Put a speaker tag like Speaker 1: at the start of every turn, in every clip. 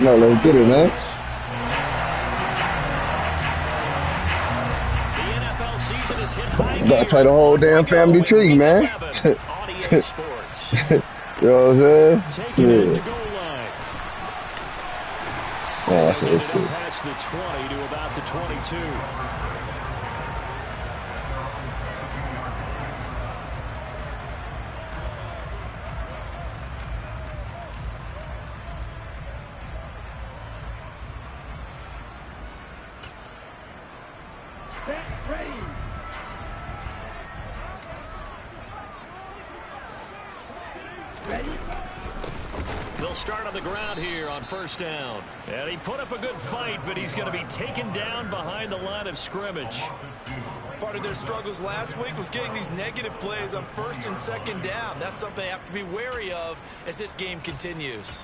Speaker 1: No, let's get it, man.
Speaker 2: The NFL season is hit high gear.
Speaker 1: Gotta play the whole damn family tree, man. You know what I'm saying?
Speaker 2: Taking it at the goal line.
Speaker 1: Oh,
Speaker 2: They'll get it up past the 20 to about the 22. They'll start on the ground here on first down. And he put up a good fight, but he's going to be taken down behind the line of scrimmage.
Speaker 3: Part of their struggles last week was getting these negative plays on first and second down. That's something they have to be wary of as this game continues.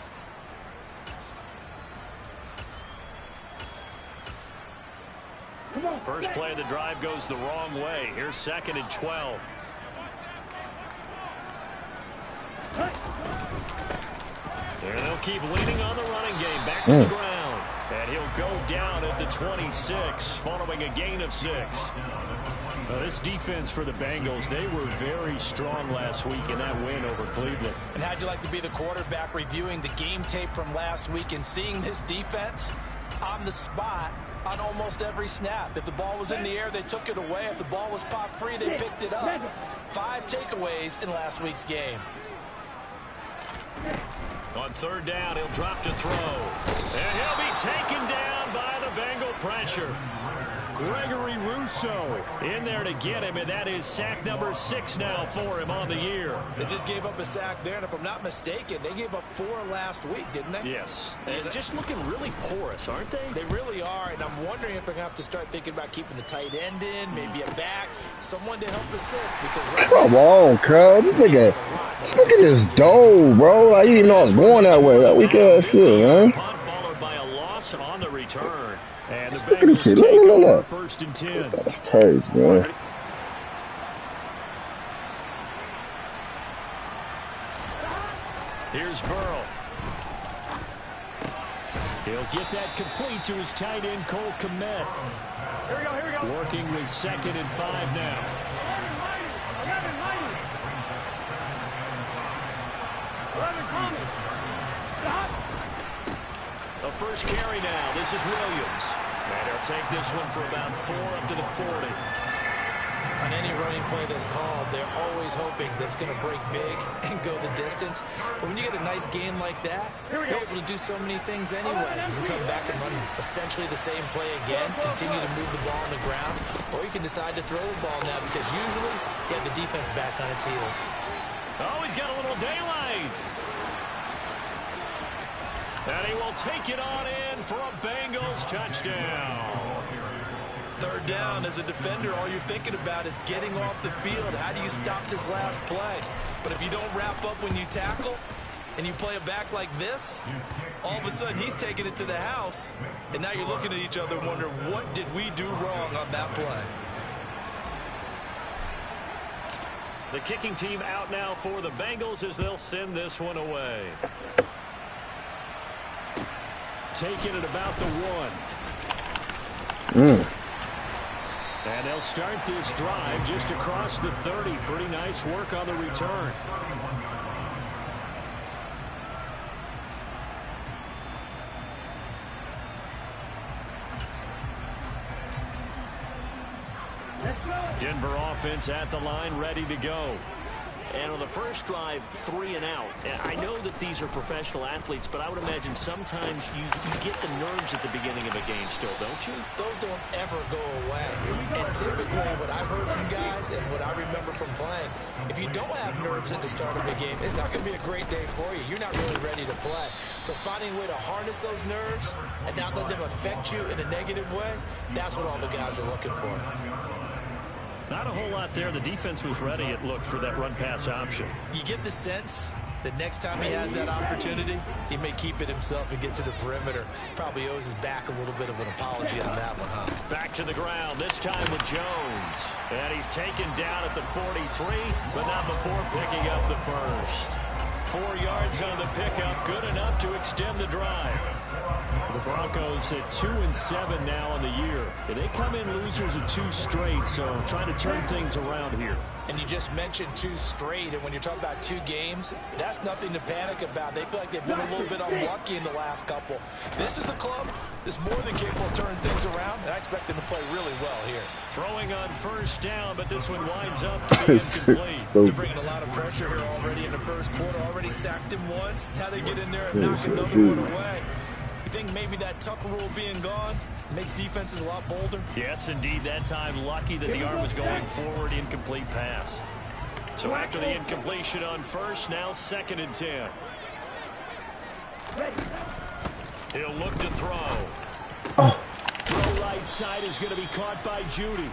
Speaker 2: First play of the drive goes the wrong way. Here's 2nd and 12. And they'll keep leaning on the running game. Back to the ground. And he'll go down at the 26 following a gain of 6. This defense for the Bengals, they were very strong last week in that win over Cleveland.
Speaker 3: And how'd you like to be the quarterback reviewing the game tape from last week and seeing this defense on the spot on almost every snap? If the ball was in the air, they took it away. If the ball was popped free, they picked it up. 5 takeaways in last week's game.
Speaker 2: On third down, he'll drop to throw. And he'll be taken down by the Bengal pressure. Gregory Rousseau in there to get him, and that is sack number 6 now for him on the year.
Speaker 3: They just gave up a sack there, and if I'm not mistaken, they gave up 4 last week, didn't they?
Speaker 2: Yes. And just looking really porous, aren't they?
Speaker 3: They really are, and I'm wondering if they're going to have to start thinking about keeping the tight end in, maybe a back, someone to help assist. Because
Speaker 1: come on, cuz. This nigga, look at this dome, bro. Like, you didn't know I was going that way. That weak ass shit, man.
Speaker 2: Punt followed by a loss on the return. And the
Speaker 1: Look at this shit. Look.
Speaker 2: First and 10.
Speaker 1: That's crazy, man.
Speaker 2: Here's Burrow. He'll get that complete to his tight end, Cole Kmet. Here we go. Working with 2nd and 5 now. A first carry now. This is Williams. And he'll take this one for about 4 up to the 40.
Speaker 3: On any running play that's called, they're always hoping that it's going to break big and go the distance. But when you get a nice gain like that, you're able to do so many things anyway. You can come back and run essentially the same play again, continue to move the ball on the ground, or you can decide to throw the ball now because usually you have the defense back on its heels.
Speaker 2: Oh, he's got a little daylight. And he will take it on in for a Bengals touchdown.
Speaker 3: Third down, as a defender, all you're thinking about is getting off the field. How do you stop this last play? But if you don't wrap up when you tackle and you play it back like this, all of a sudden he's taking it to the house, and now you're looking at each other and wondering, what did we do wrong on that play?
Speaker 2: The kicking team out now for the Bengals as they'll send this one away. Taking it about the 1. And they'll start this drive just across the 30. Pretty nice work on the return. Denver offense at the line, ready to go. And on the first drive, 3 and out. And I know that these are professional athletes, but I would imagine sometimes you get the nerves at the beginning of a game still, don't you?
Speaker 3: Those don't ever go away. And typically what I've heard from guys and what I remember from playing, if you don't have nerves at the start of the game, it's not going to be a great day for you. You're not really ready to play. So finding a way to harness those nerves and not let them affect you in a negative way, that's what all the guys are looking for.
Speaker 2: Not a whole lot there. The defense was ready, it looked, for that run-pass option.
Speaker 3: You get the sense that next time he has that opportunity, he may keep it himself and get to the perimeter. Probably owes his back a little bit of an apology on that one, huh?
Speaker 2: Back to the ground, this time with Jones. And he's taken down at the 43, but not before picking up the first. 4 yards on the pickup, good enough to extend the drive. The Broncos at 2-7 now on the year. They come in losers of 2 straight, so trying to turn things around here.
Speaker 3: And you just mentioned 2 straight, and when you're talking about 2 games, that's nothing to panic about. They feel like they've been a little bit unlucky in the last couple. This is a club that's more than capable of turning things around, and I expect them to play really well here.
Speaker 2: Throwing on first down, but this one winds up to be incomplete.
Speaker 3: They're bringing a lot of pressure here already in the first quarter. Already sacked him once. Now they get in there and knock another one away. You think maybe that Tucker rule being gone makes defenses a lot bolder?
Speaker 2: Yes, indeed. That time, lucky that the arm was going forward. Incomplete pass. So after the incompletion on first, now 2nd and 10. He'll look to throw.
Speaker 1: Oh.
Speaker 2: Throw right side is going to be caught by Judy.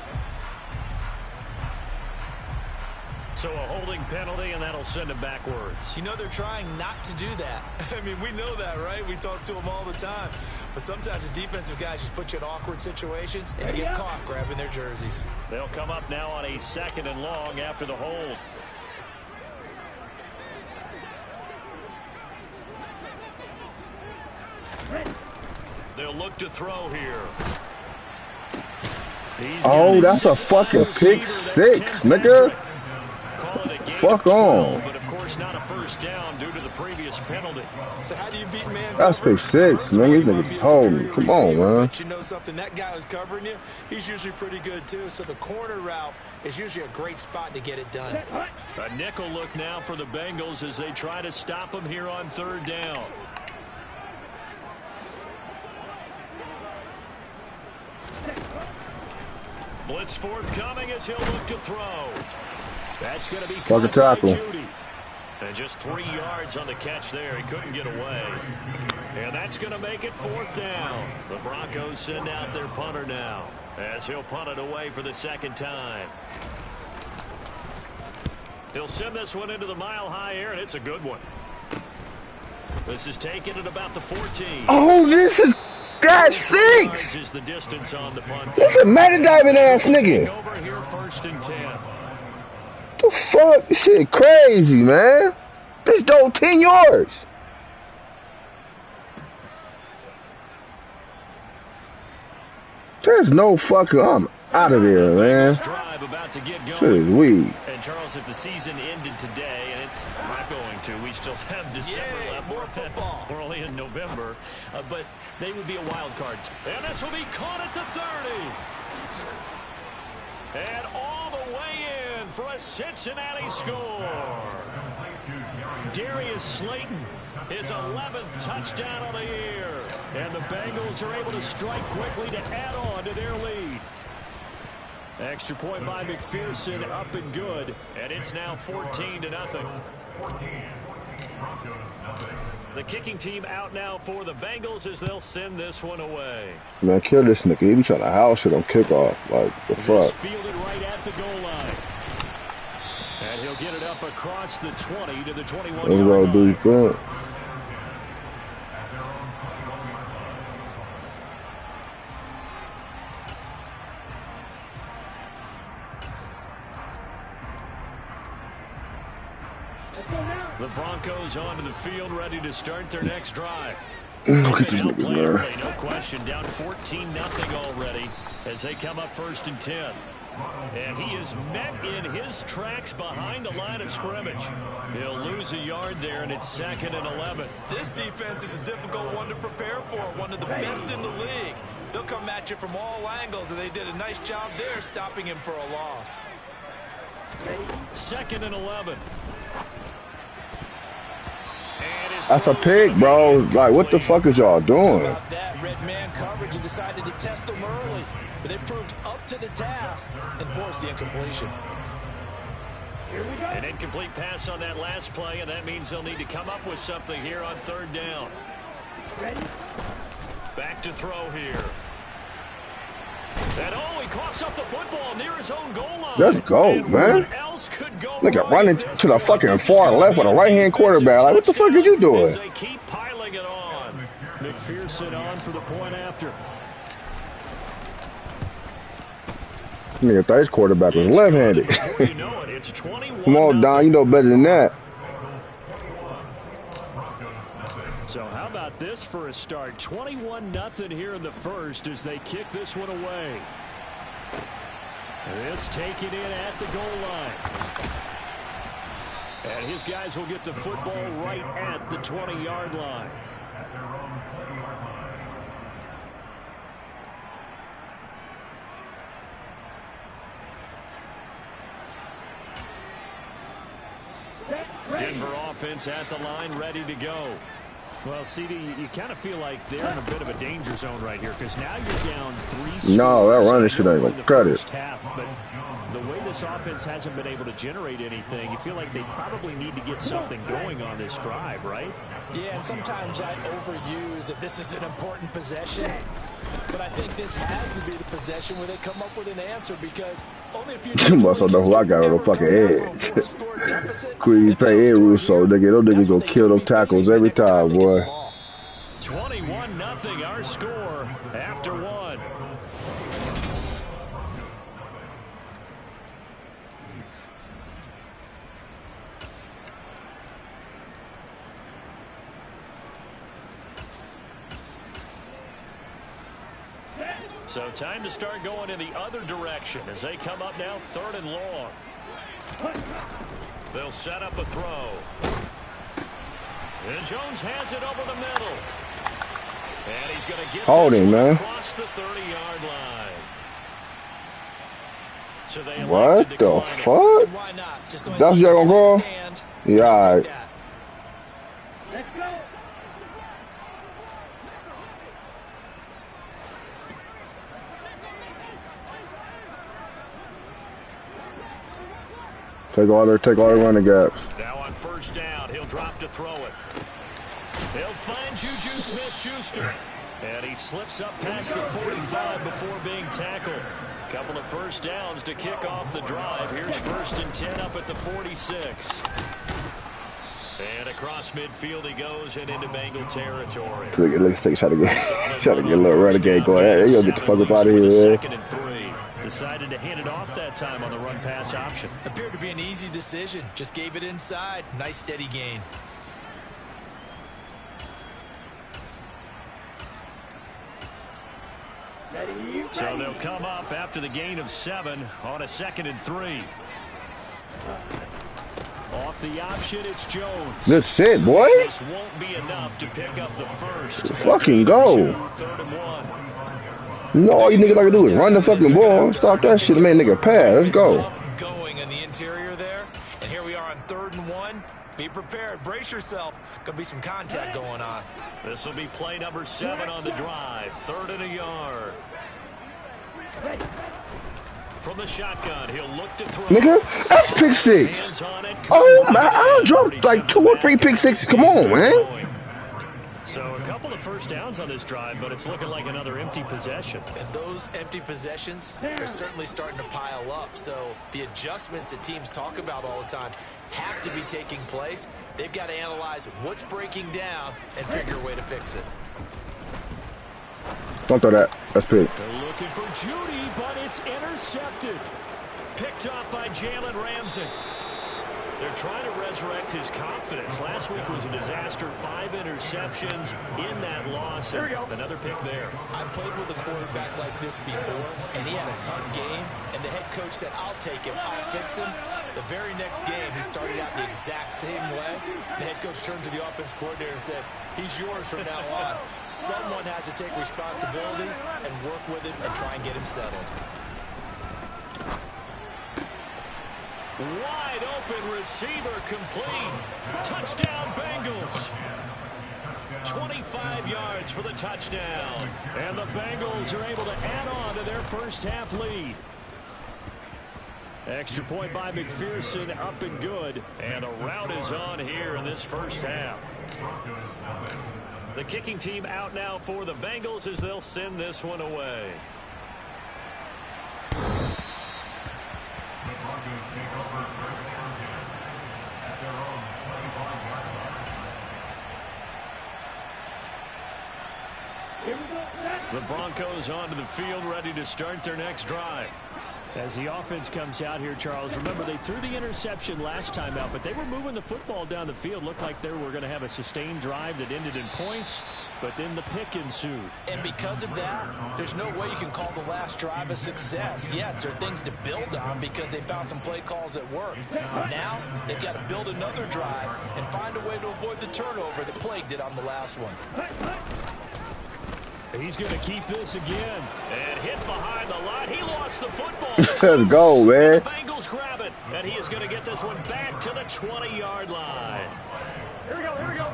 Speaker 2: So a holding penalty, and that'll send him backwards.
Speaker 3: You know they're trying not to do that. I mean, we know that, right? We talk to them all the time. But sometimes the defensive guys just put you in awkward situations, and you get caught grabbing their jerseys.
Speaker 2: They'll come up now on a 2nd and long after the hold. They'll look to throw here.
Speaker 1: Oh, that's a fucking pick 6, nigga. Fuck on.
Speaker 2: But of course not a first down due to the previous penalty.
Speaker 3: So how do you beat man?
Speaker 1: That's pick 6, man. These niggas told me. Come on, man.
Speaker 3: But you know something, that guy who's covering you, he's usually pretty good too. So the corner route is usually a great spot to get it done.
Speaker 2: A nickel look now for the Bengals as they try to stop him here on 3rd down. Blitz forthcoming as he'll look to throw. That's going to be
Speaker 1: fucking tackle.
Speaker 2: Judy. And just 3 yards on the catch there. He couldn't get away. And that's going to make it 4th down. The Broncos send out their punter now as he'll punt it away for the 2nd time. He'll send this one into the mile-high air, and it's a good one. This is taken at about the 14.
Speaker 1: Oh, this is... That 6!
Speaker 2: Is the distance on the punt.
Speaker 1: This is a meta-diving ass nigga.
Speaker 2: Over here, 1st and 10.
Speaker 1: The fuck? This shit crazy, man. This dog 10 yards. There's no fucking... I'm out of there, man. Shit is weak.
Speaker 2: And Charles, if the season ended today, and it's not going to, we still have December left.
Speaker 3: More football.
Speaker 2: We're only in November, but they would be a wild card. And this will be caught at the 30. And all the way in for a Cincinnati score. Darius Slayton, his 11th touchdown of the year. And the Bengals are able to strike quickly to add on to their lead. Extra point by McPherson, up and good. And it's now 14-0. The kicking team out now for the Bengals as they'll send this one away.
Speaker 1: Man, kill this nigga. He be trying to house it on kickoff. Like, the fuck?
Speaker 2: Fielded right at the goal line. And he'll get it up across the 20 to the 21-yard line. The Broncos onto the field, ready to start their next drive.
Speaker 1: Look at these niggas, man.
Speaker 2: No question, down 14-0 already as they come up 1st and 10. And he is met in his tracks behind the line of scrimmage. He'll lose a yard there, and it's 2nd and 11.
Speaker 3: This defense is a difficult one to prepare for, one of the best in the league. They'll come at you from all angles, and they did a nice job there stopping him for a loss.
Speaker 2: 2nd and 11.
Speaker 1: That's a pick, bro. Like, what the fuck is y'all doing?
Speaker 3: That red man coverage and decided to test them early, but they proved up to the task and forced the incompletion.
Speaker 2: An incomplete pass on that last play, and that means they'll need to come up with something here on 3rd down. Back to throw here. And he coughs up the football near his own goal line.
Speaker 1: Let's go, man. Look at running to the fucking far left with a right-hand quarterback. Like, what the fuck are you doing?
Speaker 2: They keep piling it on. McPherson on for the point after.
Speaker 1: Nigga thought his quarterback was left-handed.
Speaker 2: It's 21.
Speaker 1: Come on, Don. You know better than that.
Speaker 2: about this for a start? 21-0 here in the first as they kick this one away. This taken in at the goal line. And his guys will get the football right at the 20-yard line. Denver offense at the line, ready to go. Well, CD, you kind of feel like they're in a bit of a danger zone right here because now you're down 3 scores.
Speaker 1: No, that running shit ain't gonna cut it.
Speaker 2: But the way this offense hasn't been able to generate anything, you feel like they probably need to get something going on this drive, right?
Speaker 3: Yeah, and sometimes I overuse that this is an important possession. But I think this has to be the possession where they come up with an answer because only if
Speaker 1: you must know who I got on the fucking edge. Queen pay Ed Russo, nigga. Those niggas gonna kill them tackles every time, boy.
Speaker 2: 21-0 our score after one. So time to start going in the other direction as they come up now 3rd and long. They'll set up a throw. And Jones has it over the middle. And he's going to get
Speaker 1: hold him, man.
Speaker 2: Across the 30-yard line. So they
Speaker 1: what the fuck?
Speaker 3: Why not? Just go
Speaker 1: that's y'all gonna go? Yeah, all right.
Speaker 3: Let's go.
Speaker 1: Take all the running gaps.
Speaker 2: Now on 1st down, he'll drop to throw it. He'll find Juju Smith-Schuster. And he slips up past the 45 before being tackled. Couple of 1st downs to kick off the drive. Here's 1st and 10 up at the 46. And across midfield he goes and into Bengal territory.
Speaker 1: Let's try to get a little renegade going. Hey, you'll get the fuck up out of here, man.
Speaker 2: 2nd and 3. Decided to hand it off that time on the run-pass option.
Speaker 3: Appeared to be an easy decision. Just gave it inside. Nice steady gain.
Speaker 2: So they'll come up after the gain of 7 on a 2nd and 3. Off the option, it's Jones.
Speaker 1: That's it, boy.
Speaker 2: This won't be enough to pick up the first.
Speaker 1: Fucking go.
Speaker 2: 3rd and 1.
Speaker 1: No, all you niggas like to do is run the fucking ball. Stop that shit and make nigga pass. Let's go.
Speaker 3: Going in the interior there. And here we are on 3rd and 1. Be prepared. Brace yourself. Could be some contact going on.
Speaker 2: This will be play number 7 on the drive. 3rd and a yard. From the shotgun, he'll look to throw.
Speaker 1: Nigga, that's pick 6. Oh, man, I dropped like 2 or 3 pick 6s. Come on, man.
Speaker 2: So a couple of 1st downs on this drive, but it's looking like another empty possession.
Speaker 3: And those empty possessions are certainly starting to pile up. So the adjustments that teams talk about all the time have to be taking place. They've got to analyze what's breaking down and figure a way to fix it.
Speaker 1: Don't throw that. That's pick.
Speaker 2: They're looking for Judy, but it's intercepted. Picked up by Jalen Ramsey. They're trying to resurrect his confidence. Last week was a disaster. 5 interceptions in that loss. There we go. Another pick there.
Speaker 3: I played with a quarterback like this before, and he had a tough game, and the head coach said, I'll take him, I'll fix him. The very next game, he started out the exact same way. The head coach turned to the offense coordinator and said, he's yours from now on. Someone has to take responsibility and work with him and try and get him settled.
Speaker 2: Wide open receiver complete. Touchdown Bengals. 25 yards for the touchdown. And the Bengals are able to add on to their 1st half lead. Extra point by McPherson, up and good. And a rout is on here in this 1st half. The kicking team out now for the Bengals as they'll send this one away. The Broncos onto the field ready to start their next drive. As the offense comes out here, Charles, remember they threw the interception last time out, but they were moving the football down the field. Looked like they were going to have a sustained drive that ended in points, but then the pick ensued.
Speaker 3: And because of that, there's no way you can call the last drive a success. Yes, there are things to build on because they found some play calls that work. Now, they've got to build another drive and find a way to avoid the turnover that plagued it on the last one.
Speaker 2: He's going to keep this again. And hit behind the line. He lost the football.
Speaker 1: Let's go, man.
Speaker 2: The Bengals grab it. And he is going to get this one back to the 20-yard line.
Speaker 4: Here we go, here we go.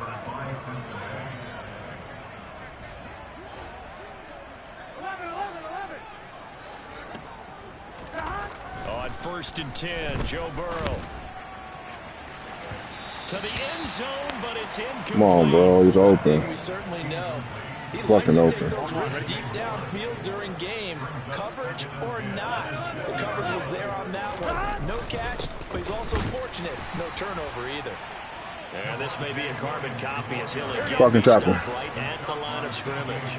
Speaker 4: 11.
Speaker 2: On 1st and 10, Joe Burrow. To the end zone, but it's incomplete.
Speaker 1: Come on, bro. He's open.
Speaker 3: We certainly know. He
Speaker 1: Fucking
Speaker 3: likes to
Speaker 1: open.
Speaker 3: take those risks deep downfield during games, coverage or not. The coverage was there on that one. No catch, but he's also fortunate. No turnover either.
Speaker 2: And this may be a carbon copy as he'll again
Speaker 1: Fucking
Speaker 2: be
Speaker 1: tackle.
Speaker 2: stopped right at the line of scrimmage.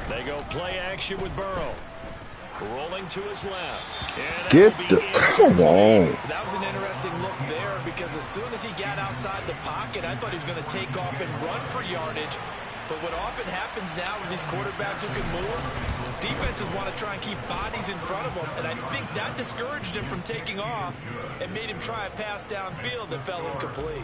Speaker 2: They go play action with Burrow. Rolling to his left.
Speaker 1: Get the... Come on.
Speaker 3: That was an interesting look there because as soon as he got outside the pocket, I thought he was going to take off and run for yardage. But what often happens now with these quarterbacks who can move, defenses want to try and keep bodies in front of them, and I think that discouraged him from taking off and made him try a pass downfield that fell incomplete.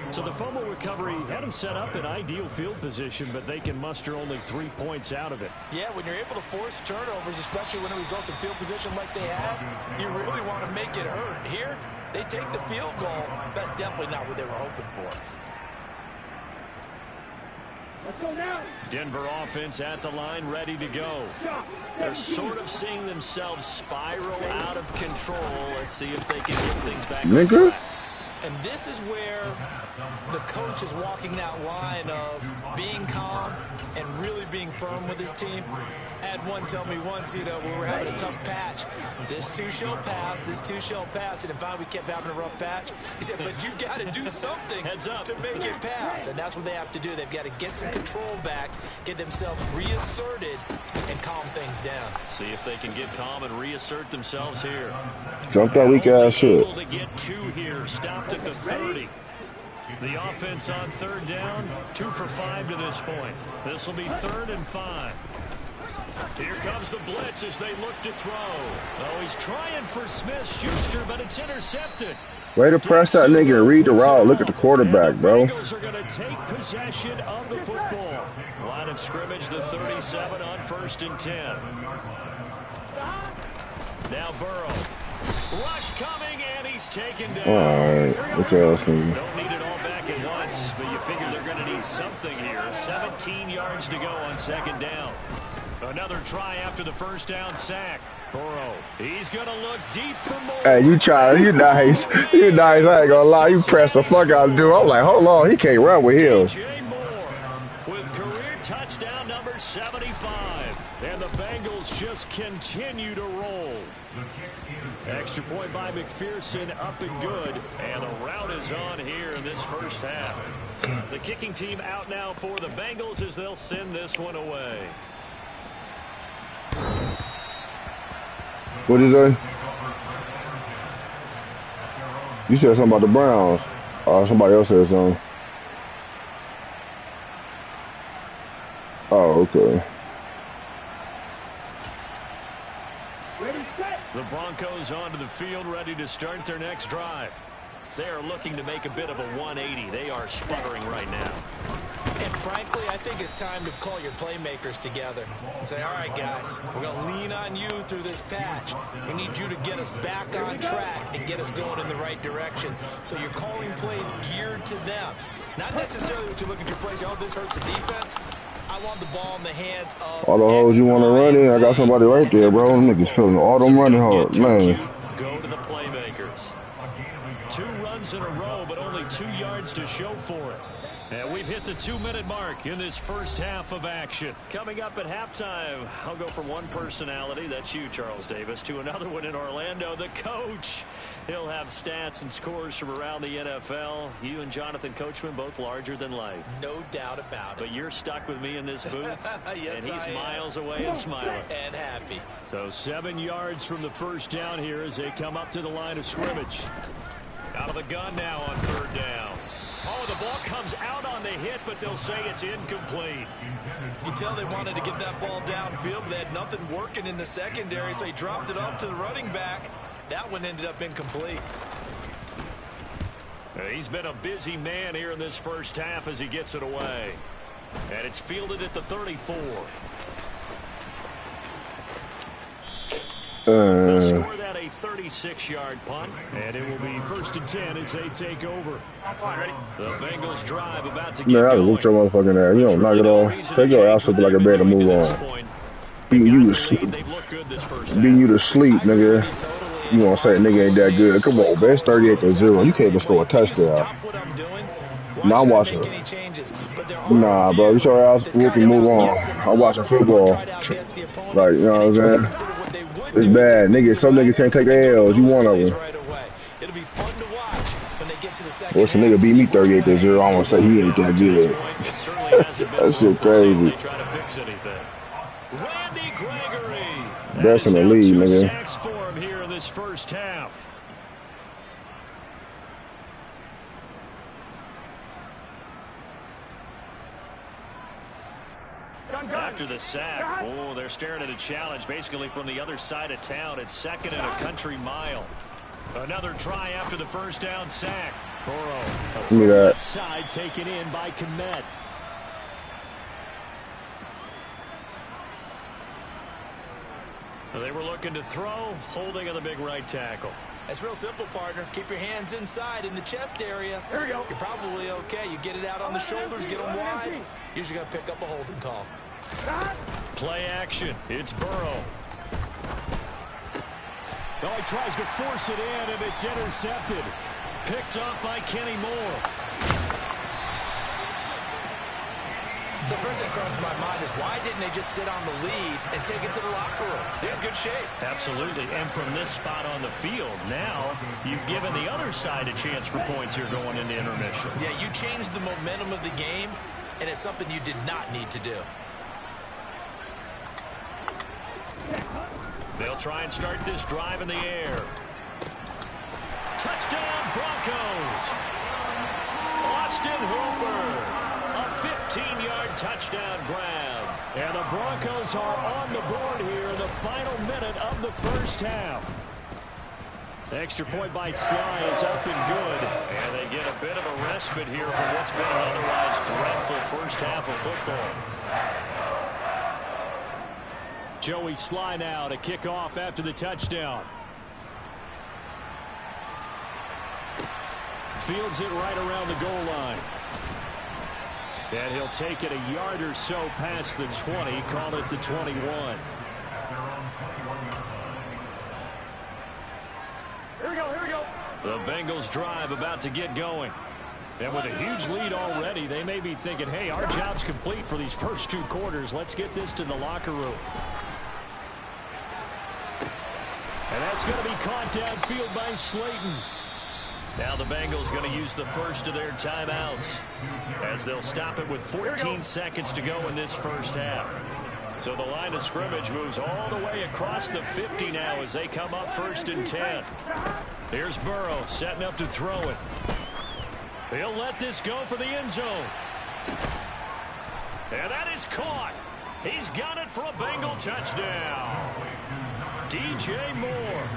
Speaker 2: So the fumble recovery had him set up in ideal field position, but they can muster only 3 points out of it.
Speaker 3: Yeah, when you're able to force turnovers, especially when it results in field position like they had, you really want to make it hurt. Here, they take the field goal. That's definitely not what they were hoping for.
Speaker 4: Let's go now.
Speaker 2: Denver offense at the line, ready to go. They're sort of seeing themselves spiral out of control. Let's see if they can get things back on track.
Speaker 3: And this is where the coach is walking that line of being calm and really being firm with his team. I had one tell me once, you know, when we were having a tough patch, this too shall pass, this too shall pass. And finally we kept having a rough patch. He said, but you got to do something to make it pass. And that's what they have to do. They've got to get some control back, get themselves reasserted, and calm things down.
Speaker 2: See if they can get calm and reassert themselves here.
Speaker 1: Jump that weak ass shit.
Speaker 2: Able to get 2 here, stopped at the 30. The offense on 3rd down, 2 for 5 to this point. This will be 3rd and 5. Here comes the blitz as they look to throw. Oh, he's trying for Smith-Schuster, but it's intercepted.
Speaker 1: Way to press that nigga and read the route. Look at the quarterback, bro.
Speaker 2: The Bengals are going to take possession of the football. Line of scrimmage, the 37 on 1st and 10. Now Burrow. Rush coming, and he's taken down.
Speaker 1: All right. What's else?
Speaker 2: Don't need it all back at once, but you figure they're going to need something here. 17 yards to go on 2nd down. Another try after the 1st down sack. Burrow, he's going to look deep for more.
Speaker 1: Hey, you try. You nice. You nice. I ain't gonna lie. You pressed the fuck out of dude. I'm like, hold on. He can't run with him.
Speaker 2: DJ Moore with career touchdown number 75. And the Bengals just continue to roll. Extra point by McPherson, up and good. And the route is on here in this 1st half. The kicking team out now for the Bengals as they'll send this one away.
Speaker 1: What'd you say? You said something about the Browns. Somebody else said something. Oh, okay.
Speaker 2: The Broncos onto the field, ready to start their next drive. They are looking to make a bit of a 180. They are sputtering right now.
Speaker 3: And frankly, I think it's time to call your playmakers together and say, all right, guys, we're going to lean on you through this patch. We need you to get us back on track and get us going in the right direction. So you're calling plays geared to them. Not necessarily what you look at your plays, oh, this hurts the defense. I want the ball in the hands of
Speaker 1: all the hoes you want to run in, I got somebody right there, bro. Niggas feeling all them running hard, man.
Speaker 2: Go to the playmakers. Bengals. 2 runs in a row, but only 2 yards to show for it. And we've hit the 2-minute mark in this first half of action. Coming up at halftime, I'll go from one personality, that's you, Charles Davis, to another one in Orlando, the coach. He'll have stats and scores from around the NFL. You and Jonathan Coachman, both larger than life.
Speaker 3: No doubt about it.
Speaker 2: But you're stuck with me in this booth,
Speaker 3: yes,
Speaker 2: and he's miles away and smiling.
Speaker 3: And happy.
Speaker 2: So 7 yards from the first down here as they come up to the line of scrimmage. Out of the gun now on 3rd down. Oh, the ball comes out on the hit, but they'll say it's incomplete.
Speaker 3: You can tell they wanted to get that ball downfield, but they had nothing working in the secondary, so he dropped it off to the running back. That one ended up incomplete.
Speaker 2: He's been a busy man here in this first half as he gets it away. And it's fielded at the 34. They'll score that a 36-yard punt, and it will be 1st and 10 as they take over. The Bengals drive about to get
Speaker 1: Man, I
Speaker 2: going.
Speaker 1: whooped your motherfucking ass. You don't knock it off. Take your ass up like a bed to move on. Beating you to sleep. Beating you to sleep, nigga. You want to say nigga ain't that good. Come on, man. It's 38-0. You can't even score a touchdown. Nah, I'm watching. Nah, bro. Get your ass whoop and move on. I'm watching football. Like, you know what I'm saying? It's bad. Niggas, some niggas can't take the L's. You one of them. What's a nigga beat me 38-0? I want to say he ain't that good. That shit crazy. Best in the league, nigga.
Speaker 2: For him here in this first half. After the sack, oh, they're staring at a challenge basically from the other side of town. It's 2nd and a country mile. Another try after the first down sack. Burrow,
Speaker 1: Give me that.
Speaker 2: Side taken in by Kmet. They were looking to throw, holding on the big right tackle.
Speaker 3: It's real simple, partner. Keep your hands inside in the chest area. There we go. You're probably okay. You get it out on the shoulders, get them wide. Usually going to pick up a holding call.
Speaker 2: Play action. It's Burrow. Oh, he tries to force it in, and it's intercepted. Picked up by Kenny Moore.
Speaker 3: So first thing crossed my mind is why didn't they just sit on the lead and take it to the locker room? They're in good shape.
Speaker 2: Absolutely. And from this spot on the field, now you've given the other side a chance for points here going into intermission.
Speaker 3: Yeah, you changed the momentum of the game, and it's something you did not need to do.
Speaker 2: They'll try and start this drive in the air. Touchdown, Broncos. Austin Hooper. A 15-yard touchdown grab. And the Broncos are on the board here in the final minute of the first half. Extra point by Sly is up and good. And they get a bit of a respite here from what's been an otherwise dreadful first half of football. Joey Sly now to kick off after the touchdown. Fields it right around the goal line. And he'll take it a yard or so past the 20, call it the 21.
Speaker 4: Here we go, here we go.
Speaker 2: The Bengals drive about to get going. And with a huge lead already, they may be thinking, hey, our job's complete for these first 2 quarters. Let's get this to the locker room. And that's going to be caught downfield by Slayton. Now the Bengals going to use the first of their timeouts as they'll stop it with 14 seconds to go in this first half. So the line of scrimmage moves all the way across the 50 now as they come up 1st and 10. Here's Burrow setting up to throw it. He'll let this go for the end zone. And that is caught. He's got it for a Bengal touchdown. DJ Moore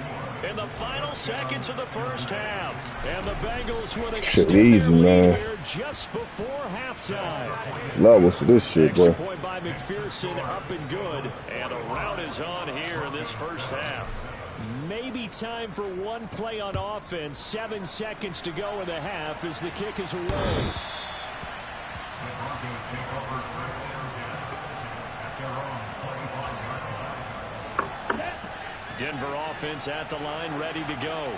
Speaker 2: in the final seconds of the first half. And the Bengals would extend their lead here just before halftime.
Speaker 1: Levels for this shit, boy.
Speaker 2: Extra point by McPherson, up and good. And a rout is on here in this first half. Maybe time for one play on offense. 7 seconds to go in the half as the kick is away. Denver offense at the line, ready to go.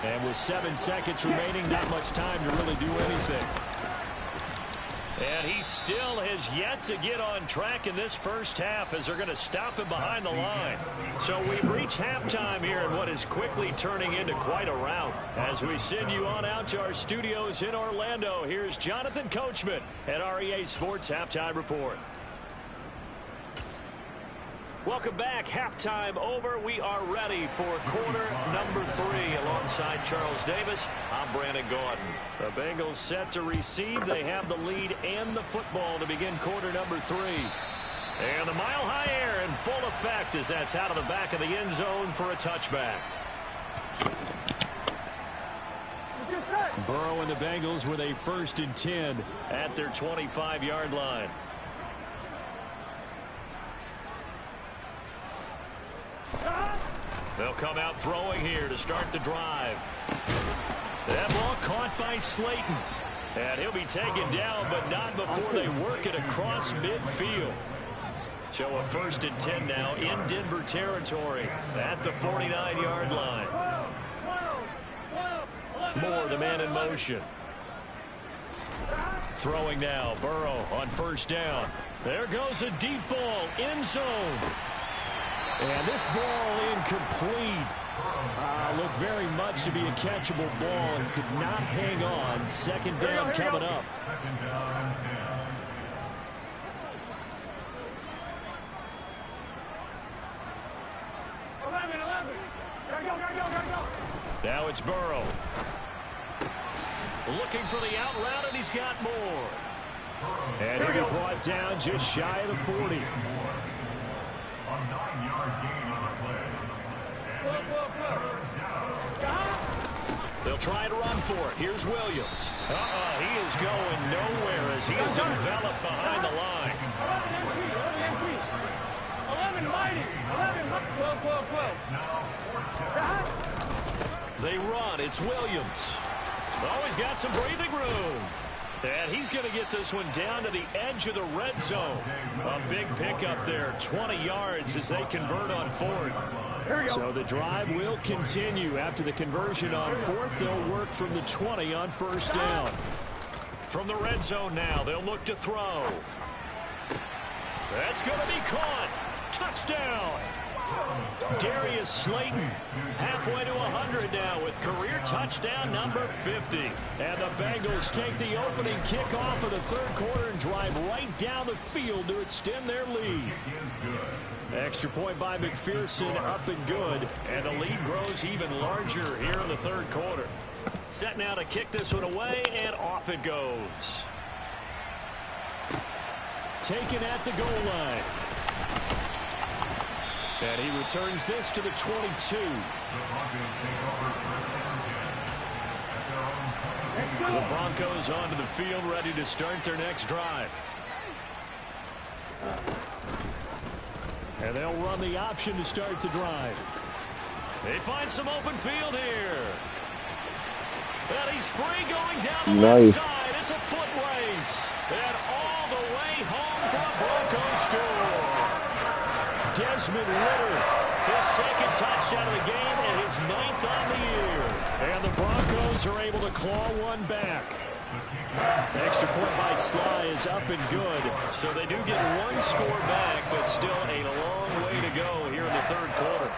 Speaker 2: And with 7 seconds remaining, not much time to really do anything. And he still has yet to get on track in this first half as they're going to stop him behind the line. So we've reached halftime here in what is quickly turning into quite a rout. As we send you on out to our studios in Orlando, here's Jonathan Coachman at REA Sports Halftime Report. Welcome back. Halftime over. We are ready for quarter number 3 alongside Charles Davis. I'm Brandon Gordon. The Bengals set to receive. They have the lead and the football to begin quarter number 3. And the mile-high air in full effect as that's out of the back of the end zone for a touchback. Burrow and the Bengals with a 1st and 10 at their 25-yard line. They'll come out throwing here to start the drive. That ball caught by Slayton. And he'll be taken down, but not before they work it across midfield. So a 1st and 10 now in Denver territory at the 49-yard line. Moore, the man in motion. Throwing now, Burrow on 1st down. There goes a deep ball, end zone. And this ball incomplete. Looked very much to be a catchable ball and could not hang on. 2nd down coming up. Now it's Burrow. Looking for the out route, and he's got more. And he'll be brought down just shy of the 40.
Speaker 5: A 9-yard gain on the play.
Speaker 2: They'll try to run for it. Here's Williams. He is going nowhere as he is enveloped behind the line.
Speaker 4: 11 mighty. 12.
Speaker 2: They run. It's Williams. He's got some breathing room. And he's going to get this one down to the edge of the red zone. A big pickup there, 20 yards as they convert on 4th. So the drive will continue. After the conversion on 4th, they'll work from the 20 on 1st down. From the red zone now, they'll look to throw. That's going to be caught. Touchdown. Darius Slayton halfway to 100 now with career touchdown number 50. And the Bengals take the opening kickoff of the 3rd quarter and drive right down the field to extend their lead. Extra point by McPherson, up and good. And the lead grows even larger here in the 3rd quarter. Set now to kick this one away, and off it goes. Taken at the goal line. And he returns this to the 22. The Broncos onto the field, ready to start their next drive. And they'll run the option to start the drive. They find some open field here. And he's free going down the left side. It's a foot race. And all the way home for a Broncos score. Desmond Ritter, his 2nd touchdown of the game and his 9th on the year. And the Broncos are able to claw one back. Extra point by Sly is up and good. So they do get one score back, but still a long way to go here in the 3rd quarter.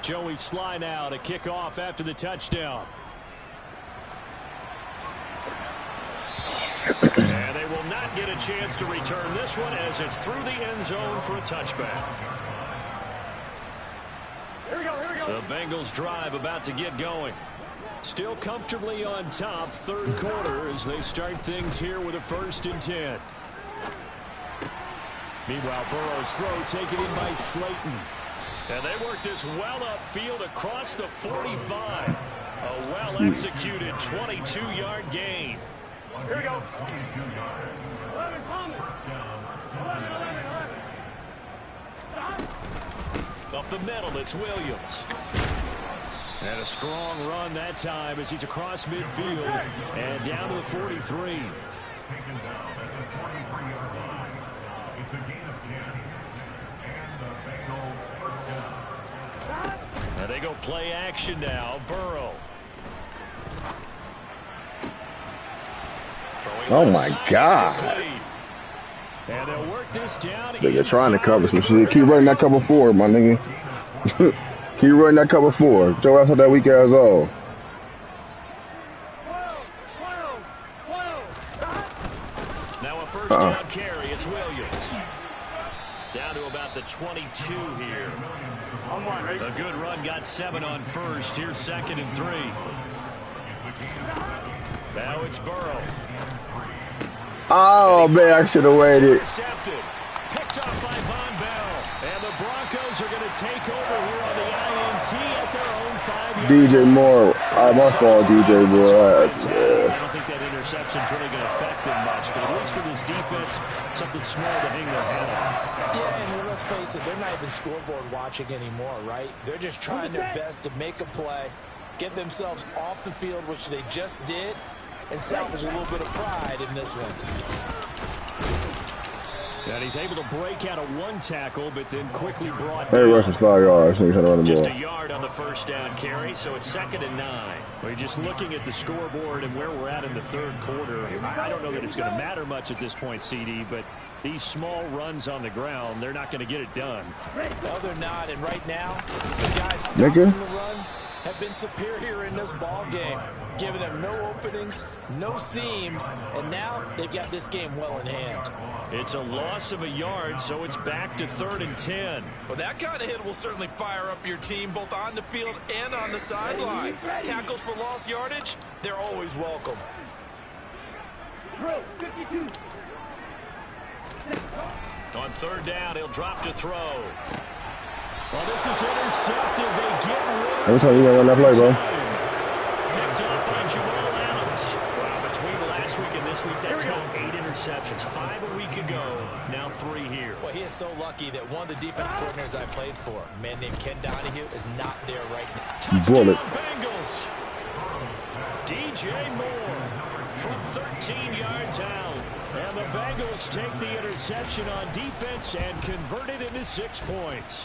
Speaker 2: Joey Sly now to kick off after the touchdown. And they will not get a chance to return this one as it's through the end zone for a touchback.
Speaker 4: Here we go.
Speaker 2: The Bengals drive about to get going. Still comfortably on top, 3rd quarter as they start things here with a 1st and 10. Meanwhile, Burrow's throw taken in by Slayton. And they work this well upfield across the 45. A well-executed 22-yard gain.
Speaker 4: Here we go. 11 coming. 11.
Speaker 2: Up the middle, it's Williams. And a strong run that time as he's across midfield and down to the 43.
Speaker 5: It's a gain of 10. And the Bengals first down.
Speaker 2: Now they go play action now. Burrow.
Speaker 1: Oh my God.
Speaker 2: And they'll work this down.
Speaker 1: They're trying to cover some shit. Keep running that cover 4, my nigga. Keep running that cover 4. Joe, that's what that weak ass off.
Speaker 2: Now a first down carry. It's Williams. Down to about the 22 here. A good run, got 7 on first. Here's 2nd and 3. Now it's Burrow.
Speaker 1: Oh, man, I should have waited.
Speaker 2: Picked off by Von Bell. And the Broncos are going to take over here on the INT at their own 5-yard line.
Speaker 1: DJ Moore. My fault, DJ Moore.
Speaker 2: I don't think that interception's really going to affect them much, but at least for this defense, something small to hang their hat on.
Speaker 3: Yeah, and let's face it, they're not even scoreboard watching anymore, right? They're just trying their best to make a play, get themselves off the field, which they just did, and salvage a little bit of pride in this one.
Speaker 2: And he's able to break out of 1 tackle, but then quickly brought
Speaker 1: Hey, rush is 5 yards. So he's trying to run the
Speaker 2: just
Speaker 1: ball.
Speaker 2: a yard on the first down carry, so it's 2nd and 9. We're just looking at the scoreboard and where we're at in the 3rd quarter. I don't know that it's going to matter much at this point, CD, but these small runs on the ground, they're not going to get it done.
Speaker 3: No, they're not, and right now, the guys stopping the run have been superior in this ball game, giving them no openings, no seams, and now they've got this game well in hand.
Speaker 2: It's a loss of a yard, so it's back to 3rd and 10.
Speaker 3: Well, that kind of hit will certainly fire up your team both on the field and on the sideline. Tackles for lost yardage, they're always welcome.
Speaker 2: On 3rd down, he'll drop to throw. Well, this is intercepted. They get rid
Speaker 1: Every time you gonna run that play, bro.
Speaker 2: picked up by Jamal Adams. Wow, between last week and this week, that's now 8 interceptions. 5 a week ago, now 3 here.
Speaker 3: Well, he is so lucky that one of the defense coordinators I played for, a man named Ken Donahue, is not there right now.
Speaker 2: Touchdown Bengals. DJ Moore from 13 yards out. And the Bengals take the interception on defense and convert it into 6 points.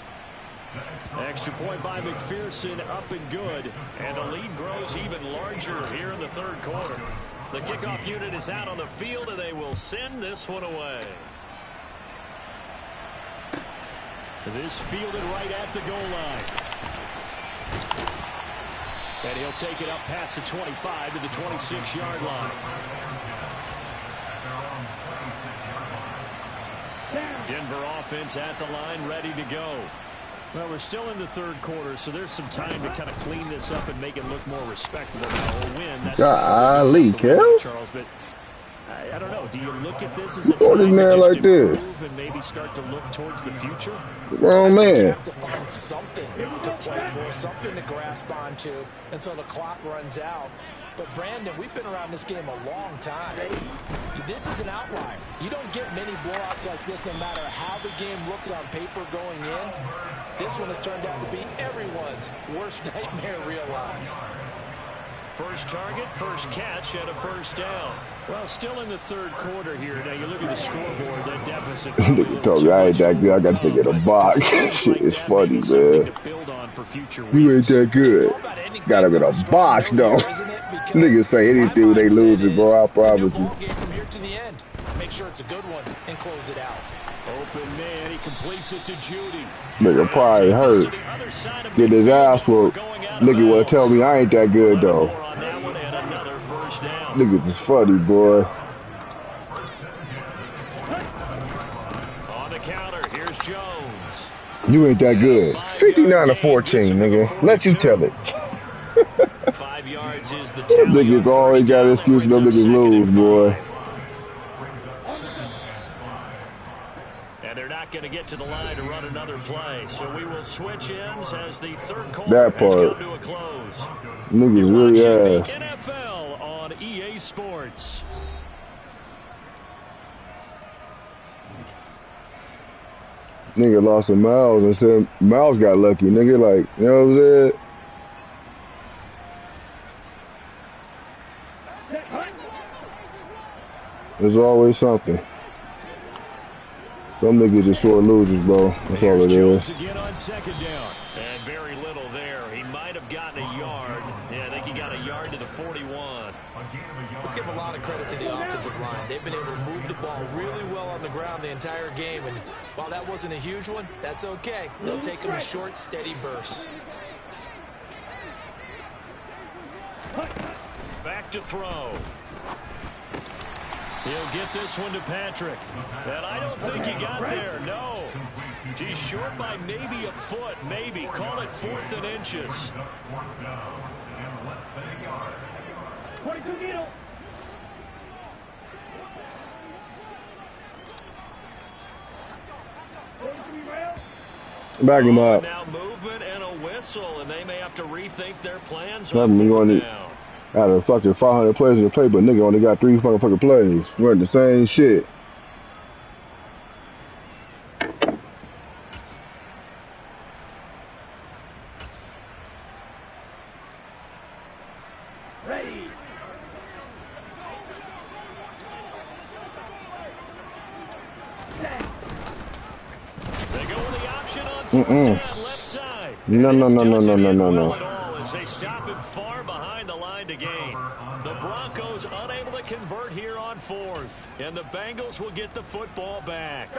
Speaker 2: Extra point by McPherson, up and good. And the lead grows even larger here in the 3rd quarter. The kickoff unit is out on the field, and they will send this one away. This fielded right at the goal line. And he'll take it up past the 25 to the 26-yard line. Denver offense at the line, ready to go. Well, we're still in the 3rd quarter, so there's some time to kind of clean this up and make it look more respectable. Now, a win, that's
Speaker 1: golly, Kel.
Speaker 2: Charles, but I don't know. Do you look at this as a
Speaker 1: What is
Speaker 2: time
Speaker 1: man
Speaker 2: to
Speaker 1: like
Speaker 2: just
Speaker 1: this?
Speaker 2: improve and maybe start to look towards the future?
Speaker 1: Oh,
Speaker 3: You
Speaker 1: man.
Speaker 3: have to find something to play for, something to grasp onto until the clock runs out. But, Brandon, we've been around this game a long time. This is an outlier. You don't get many blowouts like this no matter how the game looks on paper going in. This one has turned out to be everyone's worst nightmare realized.
Speaker 2: First target, first catch, and a first down. Well, still in the 3rd quarter here. Now, you look at the scoreboard, that deficit.
Speaker 1: Nigga told me I ain't that good. I got to get a box. Shit is funny, man. You ain't that good. Gotta get a box, though. Niggas say anything when they lose it, bro. I promise you.
Speaker 3: From here to the end. Make sure it's a good one and close it out.
Speaker 2: Open man, he completes it to Judy.
Speaker 1: Nigga probably hurt. Get his ass whooped. Nigga wanna tell me I ain't that good, though. Niggas is funny, boy.
Speaker 2: On the counter, here's Jones.
Speaker 1: You ain't that good. 59-14, nigga. Let you tell it.
Speaker 2: 5 yards is the
Speaker 1: Niggas always got an excuse when them niggas lose, boy.
Speaker 2: And they're not going to get to the line to run another play. So we will switch ends as the 3rd quarter
Speaker 1: That part.
Speaker 2: has come to a close.
Speaker 1: Niggas really
Speaker 2: Watching
Speaker 1: ass.
Speaker 2: the NFL on EA Sports.
Speaker 1: Nigga lost some miles and said Miles got lucky. Nigga, like, you know what I'm saying? There's always something. It's Some niggas just sore losers, bro. That's all it
Speaker 2: Jones
Speaker 1: is.
Speaker 2: again on second down. And very little there. He might have gotten a yard. Yeah, I think he got a yard to the 41.
Speaker 3: Let's give a lot of credit to the offensive line. They've been able to move the ball really well on the ground the entire game. And while that wasn't a huge one, that's okay. They'll take them in short, steady bursts.
Speaker 2: Back to throw. He'll get this one to Patrick. And I don't think he got there. No. He's short by maybe a foot. Maybe. Call it 4th and inches.
Speaker 4: 22 needle.
Speaker 1: Back him up.
Speaker 2: Now movement and a whistle, and they may have to rethink their plans
Speaker 1: Nothing,
Speaker 2: on
Speaker 1: you
Speaker 2: fourth
Speaker 1: only-
Speaker 2: down.
Speaker 1: Out of fucking 500 plays in the play, but nigga only got 3 fucking plays. We're the same shit.
Speaker 4: Ready.
Speaker 2: They go with the option on fourth down, left side.
Speaker 1: No,
Speaker 2: And
Speaker 1: no,
Speaker 2: this
Speaker 1: no, no,
Speaker 2: doesn't
Speaker 1: no, no,
Speaker 2: end
Speaker 1: no,
Speaker 2: well
Speaker 1: no.
Speaker 2: at all as they stop him far behind the line to gain. The Broncos unable to convert here on 4th, and the Bengals will get the football back.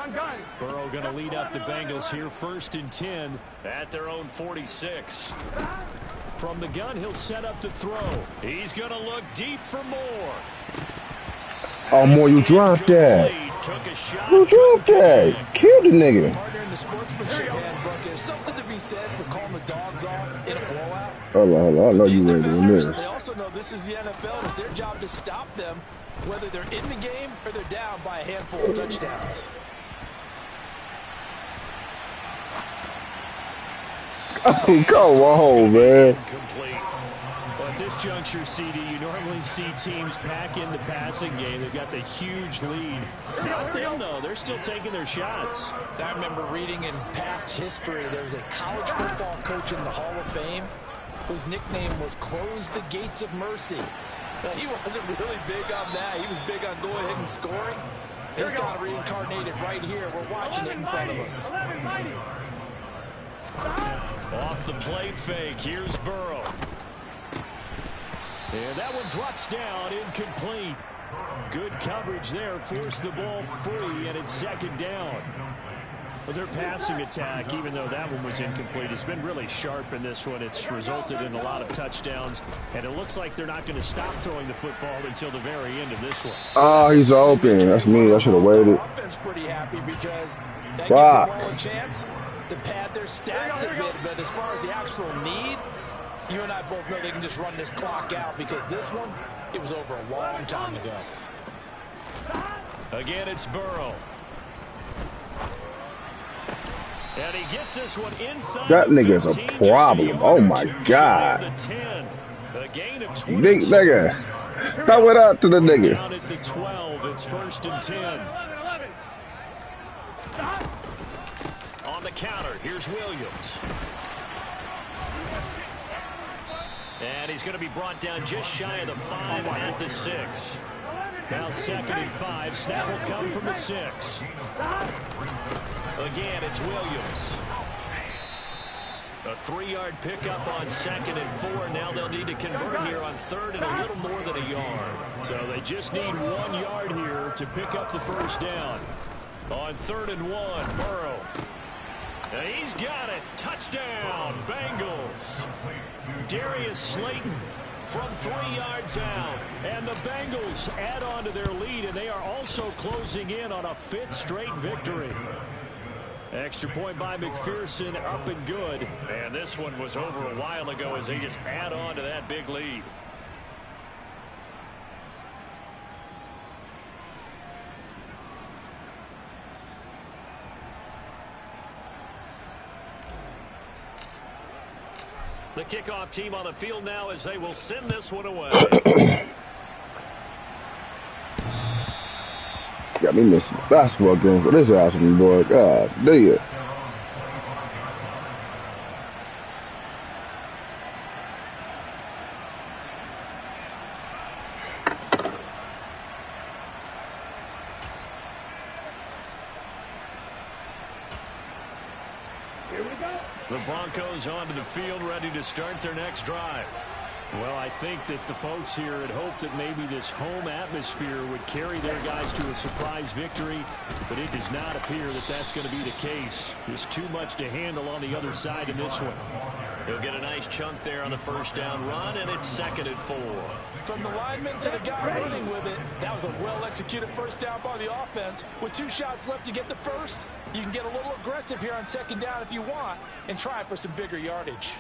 Speaker 2: Burrow going to lead up the Bengals here 1st and 10 at their own 46. From the gun, he'll set up to throw. He's going to look deep for more.
Speaker 1: Oh, more you dropped that.
Speaker 2: Took a shot.
Speaker 1: You dropped that. Kill the nigga.
Speaker 3: Partner in the sportsmanship handbook, there's something to be said for calling the dogs off in a blowout.
Speaker 1: Hold on. I know
Speaker 3: These
Speaker 1: you ain't doing
Speaker 3: defenders,
Speaker 1: this.
Speaker 3: they also know this is the NFL, and it's their job to stop them, whether they're in the game or they're down by a handful of touchdowns.
Speaker 1: Oh, come on, man.
Speaker 2: Complete. Well, at this juncture, CD, you normally see teams pack in the passing game. They've got the huge lead. Not them, though. They're still taking their shots.
Speaker 3: I remember reading in past history, there was a college football coach in the Hall of Fame whose nickname was Close the Gates of Mercy. Now, he wasn't really big on that. He was big on going ahead and scoring. He's got reincarnated right here. We're watching it in front of us.
Speaker 2: Off the play fake. Here's Burrow. And that one drops down, incomplete. Good coverage there, forced the ball free, and it's 2nd down. Well, their passing attack, even though that one was incomplete, has been really sharp in this one. It's resulted in a lot of touchdowns, and it looks like they're not going to stop throwing the football until the very end of this one.
Speaker 1: Oh, he's open. That's me. I should have waited.
Speaker 3: Offense pretty happy because that gives them all a chance to pad their stats a bit. But as far as the actual need, you and I both know they can just run this clock out because this one, it was over a long time ago.
Speaker 2: Again, it's Burrow. And he gets this one inside.
Speaker 1: That nigga's a problem. Oh, my God.
Speaker 2: A gain of 22.
Speaker 1: Big nigga. Throw it out to the nigga.
Speaker 2: Down at the 12. It's 1st and 10. On the counter, here's Williams. And he's going to be brought down just shy of the 5 at the 6. Now 2nd and 5. Snap will come from the 6. Again, it's Williams. A 3-yard pickup on 2nd and 4. Now they'll need to convert here on 3rd and a little more than a yard. So they just need 1 yard here to pick up the 1st down. On 3rd and 1, Burrow. And he's got it. Touchdown, Bengals. Darius Slayton from 3 yards out. And the Bengals add on to their lead, and they are also closing in on a 5th straight victory. Extra point by McPherson, up and good. And this one was over a while ago as they just add on to that big lead. The kickoff team on the field now as they will send this one away.
Speaker 1: Got me missing basketball games for this afternoon, boy. God damn.
Speaker 2: The Broncos onto the field, ready to start their next drive. Well, I think that the folks here had hoped that maybe this home atmosphere would carry their guys to a surprise victory, but it does not appear that that's going to be the case. There's too much to handle on the other side in this one. He'll get a nice chunk there on the first down run, and it's 2nd and 4.
Speaker 3: From the lineman to the guy running with it, that was a well-executed first down by the offense. With 2 shots left to get the first, you can get a little aggressive here on 2nd down if you want and try for some bigger yardage.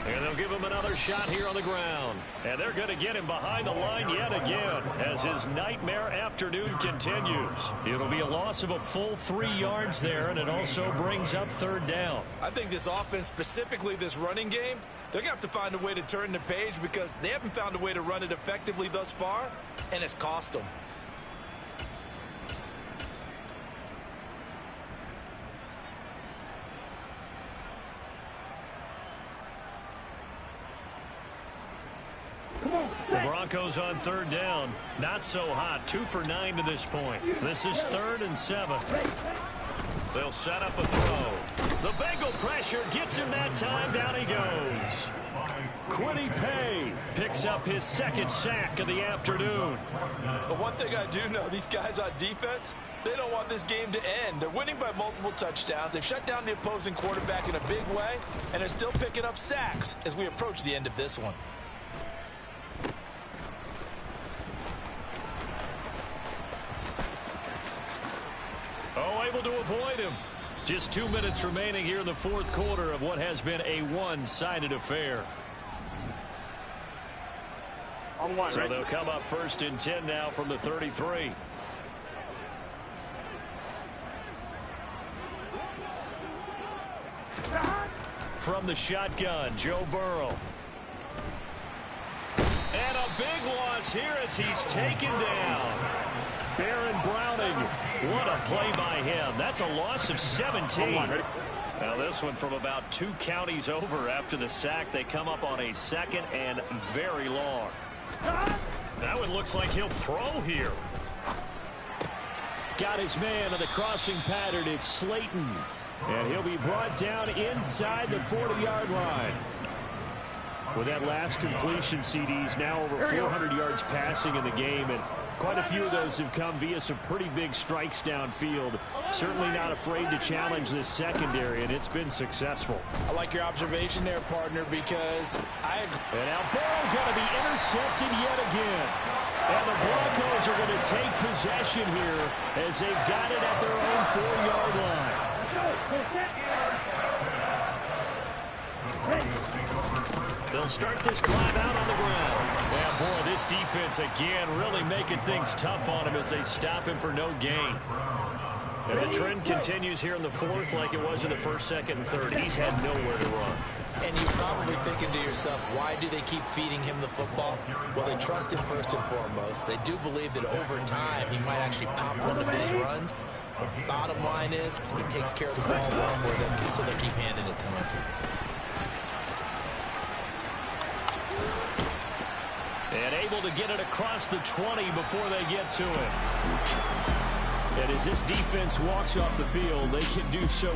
Speaker 2: And they'll give him another shot here on the ground. And they're going to get him behind the line yet again as his nightmare afternoon continues. It'll be a loss of a full 3 yards there, and it also brings up 3rd down.
Speaker 3: I think this offense, specifically this running game, they're going to have to find a way to turn the page because they haven't found a way to run it effectively thus far, and it's cost them.
Speaker 2: The Broncos on 3rd down. Not so hot. 2 for 9 to this point. This is 3rd and 7. They'll set up a throw. The Bengal pressure gets him that time. Down he goes. Quiddy Pay picks up his 2nd sack of the afternoon.
Speaker 3: But one thing I do know, these guys on defense, they don't want this game to end. They're winning by multiple touchdowns. They've shut down the opposing quarterback in a big way, and they're still picking up sacks as we approach the end of this one.
Speaker 2: Oh, able to avoid him. Just 2 minutes remaining here in the 4th quarter of what has been a one-sided affair. So they'll come up 1st and 10 now from the 33. From the shotgun, Joe Burrow. And a big loss here as he's taken down. Baron Browning, what a play by him. That's a loss of 17. Now this one from about 2 counties over after the sack. They come up on a 2nd and very long. That one looks like he'll throw here. Got his man on the crossing pattern. It's Slayton. And he'll be brought down inside the 40-yard line. With that last completion, CD's now over 400 yards passing in the game, and quite a few of those have come via some pretty big strikes downfield. Certainly not afraid to challenge this secondary, and it's been successful.
Speaker 3: I like your observation there, partner, because I agree.
Speaker 2: And now Burrow going to be intercepted yet again. And the Broncos are going to take possession here as they've got it at their own 4-yard line. They'll start this drive out on the ground. Yeah, boy, this defense again really making things tough on him as they stop him for no gain. And the trend continues here in the 4th like it was in the 1st, 2nd, and 3rd. He's had nowhere to run.
Speaker 3: And you're probably thinking to yourself, why do they keep feeding him the football? Well, they trust him first and foremost. They do believe that over time he might actually pop one of his runs. But bottom line is he takes care of the ball well for them, so they keep handing it to him.
Speaker 2: And able to get it across the 20 before they get to it. And as this defense walks off the field, they can do so